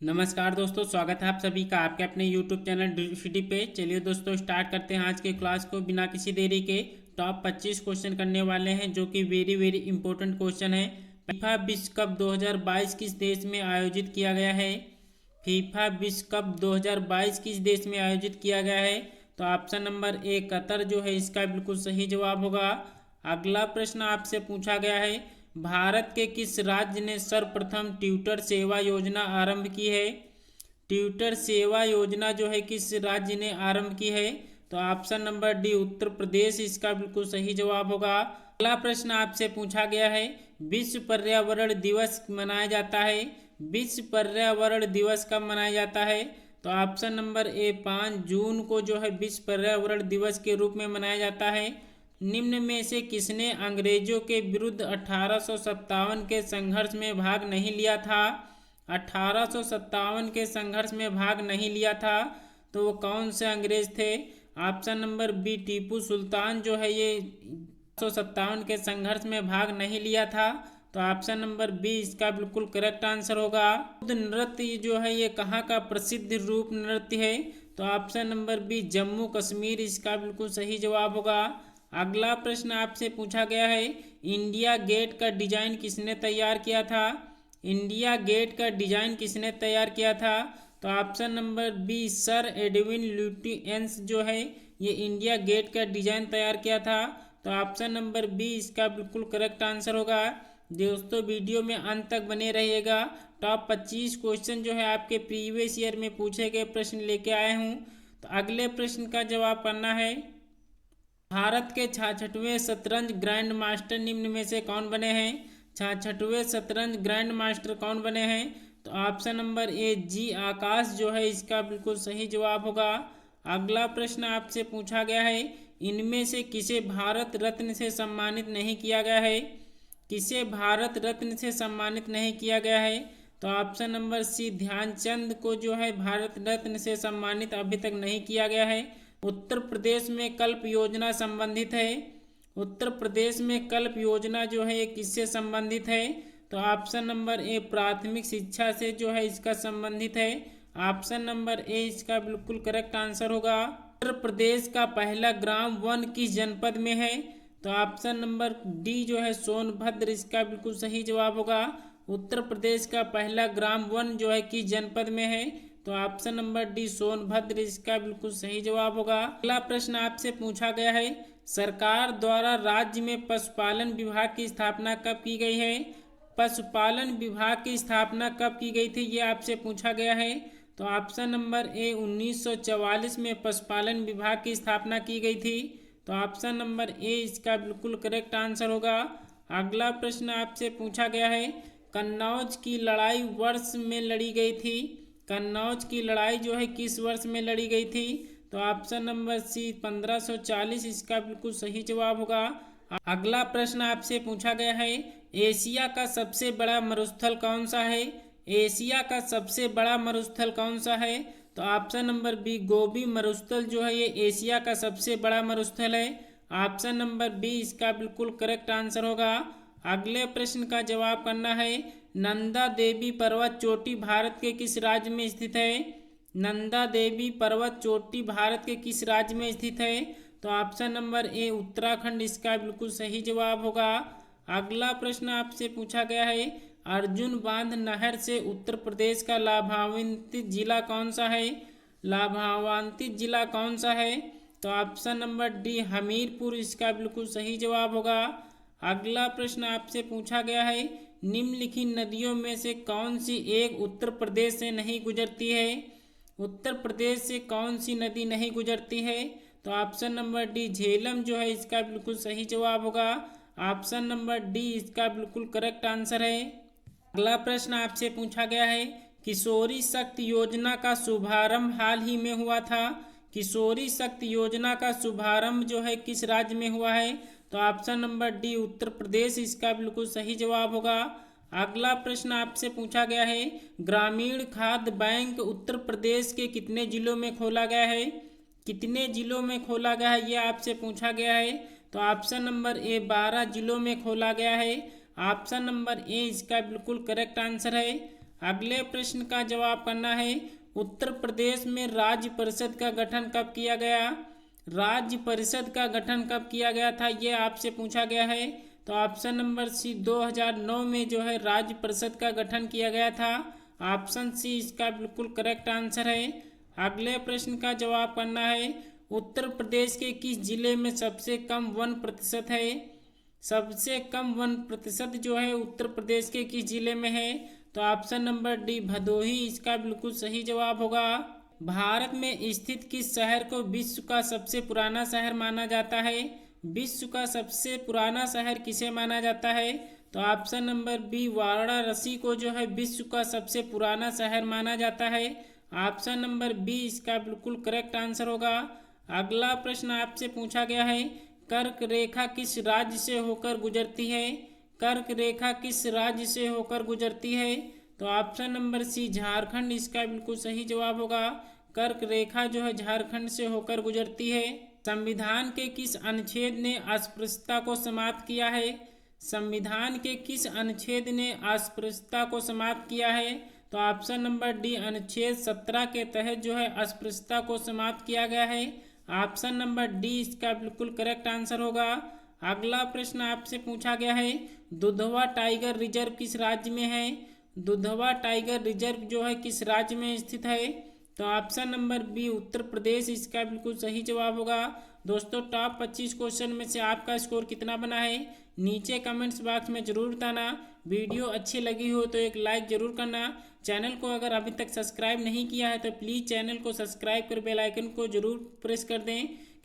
नमस्कार दोस्तों, स्वागत है आप सभी का आपके अपने YouTube चैनल ड्रीमसिटी पे। चलिए दोस्तों, स्टार्ट करते हैं आज के क्लास को बिना किसी देरी के। टॉप 25 क्वेश्चन करने वाले हैं जो कि वेरी वेरी इंपॉर्टेंट क्वेश्चन है। फीफा विश्व कप 2022 किस देश में आयोजित किया गया है? फीफा विश्व कप 2022 किस देश में आयोजित किया गया है? तो ऑप्शन नंबर ए कतर जो है इसका बिल्कुल सही जवाब होगा। अगला प्रश्न आपसे पूछा गया है, भारत के किस राज्य ने सर्वप्रथम ट्विटर सेवा योजना आरंभ की है? ट्विटर सेवा योजना जो है किस राज्य ने आरंभ की है? तो option number D Uttar Pradesh इसका बिल्कुल सही जवाब होगा। अगला प्रश्न आपसे पूछा गया है, विश्व पर्यावरण दिवस मनाया जाता है। विश्व पर्यावरण दिवस कब मनाया जाता है? तो ऑप्शन नंबर ए 5 जून को जो है विश्व पर्यावरण दिवस के रूप में मनाया जाता है। निम्न में से किसने अंग्रेजों के विरुद्ध 1857 के संघर्ष में भाग नहीं लिया था? 1857 के संघर्ष में भाग नहीं लिया था तो वो कौन से अंग्रेज थे? Option number B Tipu Sultan जो है ये 1857 के संघर्ष में भाग नहीं लिया था। तो ऑप्शन नंबर बी इसका बिल्कुल करेक्ट आंसर होगा। नृत्य जो है ये कहाँ का प्रसिद्ध रूप नृत्य है? तो option number B Jammu Kashmir इसका बिल्कुल सही जवाब होगा। अगला प्रश्न आपसे पूछा गया है, इंडिया गेट का डिजाइन किसने तैयार किया था? इंडिया गेट का डिजाइन किसने तैयार किया था? तो option number B sir Edwin Lutyens जो है ये इंडिया गेट का डिजाइन तैयार किया था। तो ऑप्शन नंबर बी इसका बिल्कुल करेक्ट आंसर होगा। दोस्तों वीडियो में अंत तक बने रहिएगा। टॉप 25 क्वेश्चन जो है आपके प्रीवियस ईयर में पूछे गए प्रश्न लेके आए हूँ। तो अगले प्रश्न का जवाब करना है, भारत के 66वें शतरंज ग्रैंड मास्टर निम्न में से कौन बने हैं? 66वें शतरंज ग्रैंड मास्टर कौन बने हैं? तो ऑप्शन नंबर ए जी आकाश जो है इसका बिल्कुल सही जवाब होगा। अगला प्रश्न आपसे पूछा गया है, इनमें से किसे भारत रत्न से सम्मानित नहीं किया गया है? किसे भारत रत्न से सम्मानित नहीं किया गया है? तो ऑप्शन नंबर सी ध्यानचंद को जो है भारत रत्न से सम्मानित अभी तक नहीं किया गया है। उत्तर प्रदेश में कल्प योजना संबंधित है। उत्तर प्रदेश में कल्प योजना जो है ये किससे संबंधित है? तो ऑप्शन नंबर ए प्राथमिक शिक्षा से जो है इसका संबंधित है। ऑप्शन नंबर ए इसका बिल्कुल करेक्ट आंसर होगा। उत्तर प्रदेश का पहला ग्राम वन किस जनपद में है? तो ऑप्शन नंबर डी जो है सोनभद्र इसका बिल्कुल सही जवाब होगा। उत्तर प्रदेश का पहला ग्राम वन जो है किस जनपद में है? तो ऑप्शन नंबर डी सोनभद्र इसका बिल्कुल सही जवाब होगा। अगला प्रश्न आपसे पूछा गया है, सरकार द्वारा राज्य में पशुपालन विभाग की स्थापना कब की गई है? पशुपालन विभाग की स्थापना कब की गई थी ये आपसे पूछा गया है। तो ऑप्शन नंबर ए 1944 में पशुपालन विभाग की स्थापना की गई थी। तो ऑप्शन नंबर ए इसका बिल्कुल करेक्ट आंसर होगा। अगला प्रश्न आपसे पूछा गया है, कन्नौज की लड़ाई वर्ष में लड़ी गई थी। कन्नौज की लड़ाई जो है किस वर्ष में लड़ी गई थी? तो ऑप्शन नंबर सी 1540 इसका बिल्कुल सही जवाब होगा। अगला प्रश्न आपसे पूछा गया है, एशिया का सबसे बड़ा मरुस्थल कौन सा है? एशिया का सबसे बड़ा मरुस्थल कौन सा है? तो ऑप्शन नंबर बी गोबी मरुस्थल जो है ये एशिया का सबसे बड़ा मरुस्थल है। ऑप्शन नंबर बी इसका बिल्कुल करेक्ट आंसर होगा। अगले प्रश्न का जवाब करना है, नंदा देवी पर्वत चोटी भारत के किस राज्य में स्थित है? नंदा देवी पर्वत चोटी भारत के किस राज्य में स्थित है? तो ऑप्शन नंबर ए उत्तराखंड इसका बिल्कुल सही जवाब होगा। अगला प्रश्न आपसे पूछा गया है, अर्जुन बांध नहर से उत्तर प्रदेश का लाभान्वित जिला कौन सा है? लाभान्वित जिला कौन सा है? तो ऑप्शन नंबर डी हमीरपुर इसका बिल्कुल सही जवाब होगा। अगला प्रश्न आपसे पूछा गया है, निम्नलिखित नदियों में से कौन सी एक उत्तर प्रदेश से नहीं गुजरती है? उत्तर प्रदेश से कौन सी नदी नहीं गुजरती है? तो ऑप्शन नंबर डी झेलम जो है इसका बिल्कुल सही जवाब होगा। ऑप्शन नंबर डी इसका बिल्कुल करेक्ट आंसर है। अगला प्रश्न आपसे पूछा गया है, किशोरी शक्ति योजना का शुभारंभ हाल ही में हुआ था। किशोरी शक्ति योजना का शुभारंभ जो है किस राज्य में हुआ है? तो option number D Uttar Pradesh इसका बिल्कुल सही जवाब होगा। अगला प्रश्न आपसे पूछा गया है, ग्रामीण खाद्य बैंक उत्तर प्रदेश के कितने जिलों में खोला गया है? कितने जिलों में खोला गया है ये आपसे पूछा गया है। तो ऑप्शन नंबर ए 12 जिलों में खोला गया है। ऑप्शन नंबर ए इसका बिल्कुल करेक्ट आंसर है। अगले प्रश्न का जवाब करना है, उत्तर प्रदेश में राज्य परिषद का गठन कब किया गया। राज्य परिषद का गठन कब किया गया था, ये आपसे पूछा गया है। तो ऑप्शन नंबर सी 2009 में जो है राज्य परिषद का गठन किया गया था। ऑप्शन सी इसका बिल्कुल करेक्ट आंसर है। अगले प्रश्न का जवाब करना है, उत्तर प्रदेश के किस जिले में सबसे कम वन प्रतिशत है। सबसे कम वन प्रतिशत जो है उत्तर प्रदेश के किस जिले में है। तो ऑप्शन नंबर डी भदोही इसका बिल्कुल सही जवाब होगा। भारत में स्थित किस शहर को विश्व का सबसे पुराना शहर माना जाता है। विश्व का सबसे पुराना शहर किसे माना जाता है। तो ऑप्शन नंबर बी वाराणसी को जो है विश्व का सबसे पुराना शहर माना जाता है। ऑप्शन नंबर बी इसका बिल्कुल करेक्ट आंसर होगा। अगला प्रश्न आपसे पूछा गया है, कर्क रेखा किस राज्य से होकर गुजरती है। कर्क रेखा किस राज्य से होकर गुजरती है। तो ऑप्शन नंबर सी झारखंड इसका बिल्कुल सही जवाब होगा। कर्क रेखा जो है झारखंड से होकर गुजरती है। संविधान के किस अनुच्छेद ने अस्पृश्यता को समाप्त किया है। संविधान के किस अनुच्छेद ने अस्पृश्यता को समाप्त किया है। तो ऑप्शन नंबर डी अनुच्छेद 17 के तहत जो है अस्पृश्यता को समाप्त किया गया है। ऑप्शन नंबर डी इसका बिल्कुल करेक्ट आंसर होगा। अगला प्रश्न आपसे पूछा गया है, दुधवा टाइगर रिजर्व किस राज्य में है। दुधवा टाइगर रिजर्व जो है किस राज्य में स्थित है। तो option number B Uttar Pradesh इसका बिल्कुल सही जवाब होगा। दोस्तों टॉप 25 क्वेश्चन में से आपका स्कोर कितना बना है नीचे कमेंट्स बॉक्स में जरूर बताना। वीडियो अच्छी लगी हो तो एक लाइक जरूर करना। चैनल को अगर अभी तक सब्सक्राइब नहीं किया है तो प्लीज़ चैनल को सब्सक्राइब कर बेल आइकन को जरूर प्रेस कर दें,